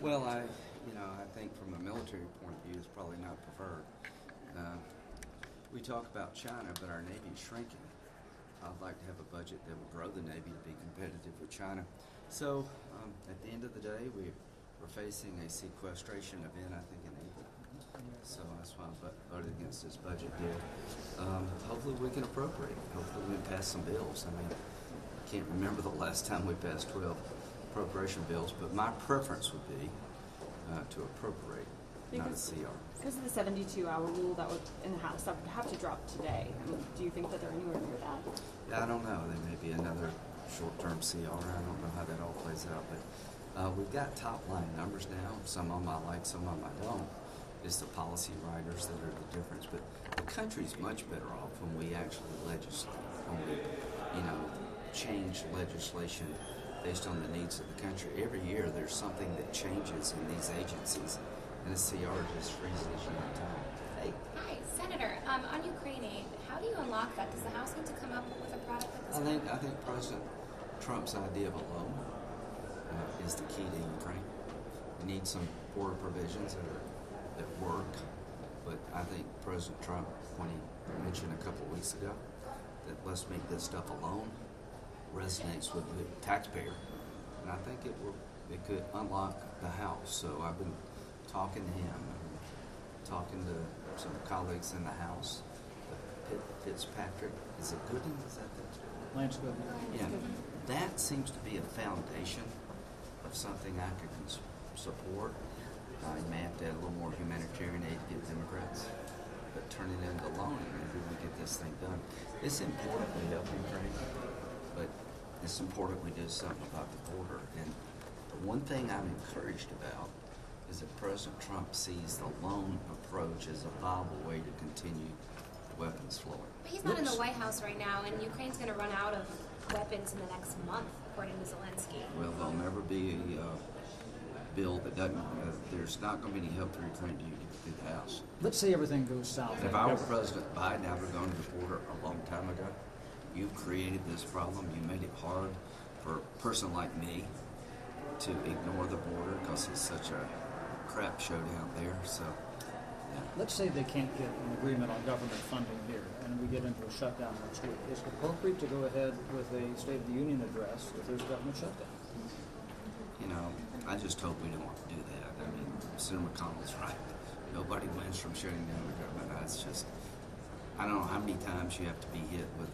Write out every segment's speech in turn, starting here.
Well, I think from a military point of view, it's probably not preferred. Uh, we talk about China, but our Navy is shrinking. I'd like to have a budget that would grow the Navy to be competitive with China. So, at the end of the day, we're facing a sequestration event, I think, in April. So that's why I voted against this budget deal. Hopefully we can appropriate. Hopefully we can pass some bills. I mean, I can't remember the last time we passed 12 appropriation bills, but my preference would be to appropriate, not a CR. Because of the 72-hour rule that would in the House, that would have to drop today. I mean, do you think that they're anywhere near that? Yeah, I don't know. There may be another short-term CR. I don't know how that all plays out, but we've got top-line numbers now. Some of them I like, some of them I don't. It's the policy writers that are the difference. But the country's much better off when we actually legislate, when we, change legislation based on the needs of the country. Every year there's something that changes in these agencies, and the CR just freezes you in time. Hey. Hi, Senator. On Ukraine aid, how do you unlock that? Does the House need to come up with a product at this point? I think President Trump's idea of a loan is the key to Ukraine. We need some border provisions that work, but I think President Trump, when he mentioned a couple of weeks ago that let's make this stuff alone, resonates with the taxpayer, and I think it could unlock the House. So I've been talking to him, talking to some colleagues in the House. Fitzpatrick, is it Gooding? Is that the Lance Gooding? Yeah, that seems to be a foundation of something I could support. You may have to add a little more humanitarian aid to get Democrats, but turn it into loaning, maybe we get this thing done. It's important we help Ukraine, but it's important we do something about the border. And the one thing I'm encouraged about is that President Trump sees the loan approach as a viable way to continue weapons flowing. But he's not in the White House right now, and Ukraine's going to run out of weapons in the next month, according to Zelensky. Well, there'll never be a bill that doesn't, there's not going to be any help for Ukraine to get through the House. Let's say everything goes south. If I were President Biden, I would have gone to the border a long time ago. You created this problem. You made it hard for a person like me to ignore the border because it's such a crap show down there. So, yeah. Let's say they can't get an agreement on government funding here, and we get into a shutdown next week. Is it appropriate to go ahead with a State of the Union address if there's a government shutdown? I just hope we don't have to do that. I mean, Senator McConnell's right. Nobody wins from shutting down the government. That's just, I don't know how many times you have to be hit with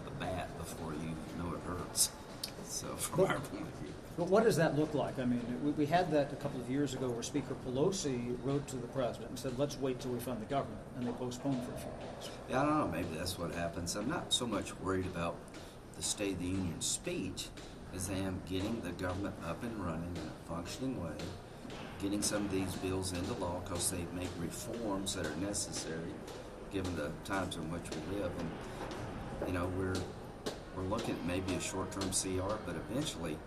a bat before you know it hurts. So from our point of view. But what does that look like? I mean, we had that a couple of years ago where Speaker Pelosi wrote to the president and said, let's wait till we fund the government, and they postponed for a few days. Yeah, I don't know. Maybe that's what happens. I'm not so much worried about the State of the Union speech as I am getting the government up and running in a functioning way, getting some of these bills into law because they make reforms that are necessary given the times in which we live. And, we're looking at maybe a short-term CR, but eventually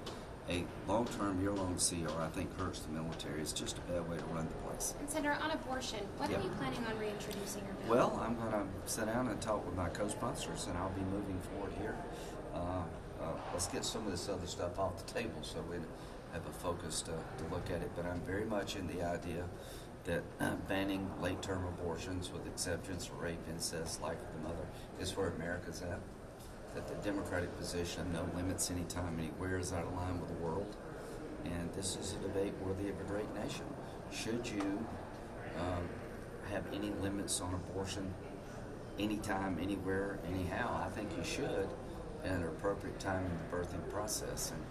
a long-term, year-long CR, I think, hurts the military. It's just a bad way to run the place. And Senator, on abortion, when are you planning on reintroducing your bill? Well, I'm going to sit down and talk with my co-sponsors, and I'll be moving forward here. Let's get some of this other stuff off the table so we have a focus to look at it. But I'm very much in the idea that banning late-term abortions with exceptions for rape, incest, life of the mother is where America's at. That the Democratic position, no limits anytime, anywhere, is out of line with the world. And this is a debate worthy of a great nation. Should you have any limits on abortion anytime, anywhere, anyhow? I think you should at an appropriate time in the birthing process. And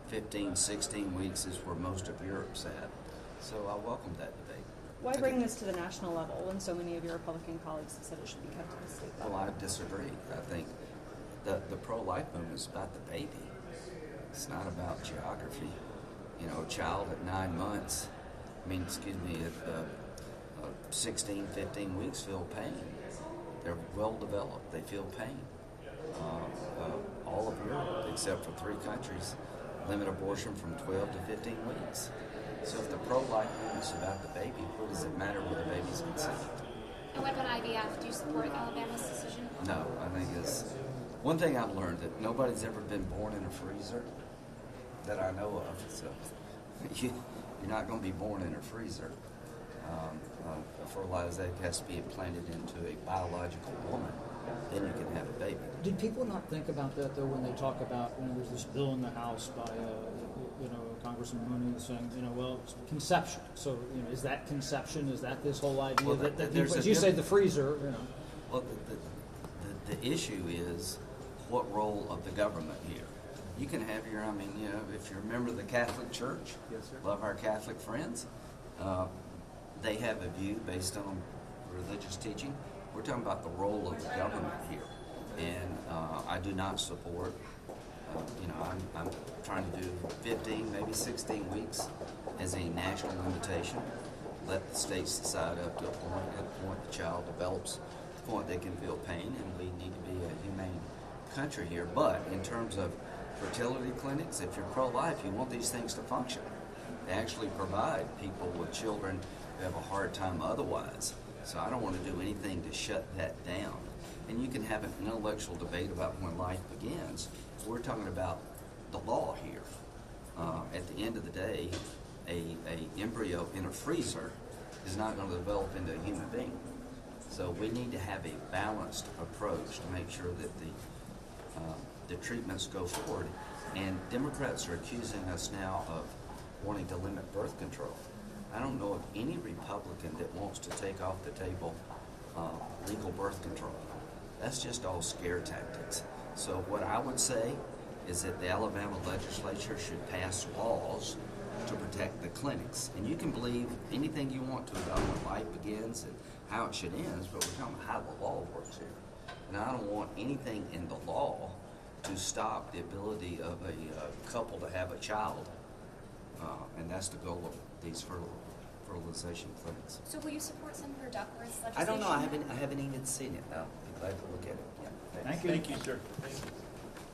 15, 16 weeks is where most of Europe's at. So I welcome that debate. Why bring this to the national level when so many of your Republican colleagues have said it should be kept at the state level? Well, I disagree. I think the pro-life movement is about the baby. It's not about geography. A child at 9 months, at 16, 15 weeks feel pain. They're well developed. They feel pain. All of Europe, except for 3 countries, limit abortion from 12 to 15 weeks. So if the pro-life movement is about the baby, what does it matter where the baby's conceived? And what about IVF? Do you support Alabama's decision? No, I think it's one thing I've learned that nobody's ever been born in a freezer that I know of. So You're not going to be born in a freezer. A fertilized egg has to be implanted into a biological woman. Then you can have a baby. Did people not think about that though when they talk about, there's this bill in the House by, Congressman Mooney saying, well, it's conception. So, is that conception? Is that this whole idea Well, that there's people, a as you say, diff- the freezer, Well, the issue is what role of the government here. You can have your, if you're a member of the Catholic Church, Yes, sir. love our Catholic friends, they have a view based on religious teaching. We're talking about the role of the government here. And I do not support, I'm trying to do 15, maybe 16 weeks as a national limitation. Let the states decide up to a point. At the point the child develops, the point they can feel pain, and we need to be a humane country here. But in terms of fertility clinics, if you're pro-life, you want these things to function. They actually provide people with children who have a hard time otherwise. So I don't want to do anything to shut that down. And you can have an intellectual debate about when life begins. We're talking about the law here. At the end of the day, a embryo in a freezer is not going to develop into a human being. So we need to have a balanced approach to make sure that the treatments go forward. And Democrats are accusing us now of wanting to limit birth control. I don't know of any Republican that wants to take off the table legal birth control. That's just all scare tactics. So what I would say is that the Alabama legislature should pass laws to protect the clinics. And you can believe anything you want to about when life begins and how it should end, but we're talking about how the law works here. And I don't want anything in the law to stop the ability of a couple to have a child. And that's the goal of these fertilization clinics. So will you support Senator Duckworth's legislation? I don't know. I haven't even seen it. I'll be glad to look at it. Yeah. Thank you. Thank you, sir. Thank you.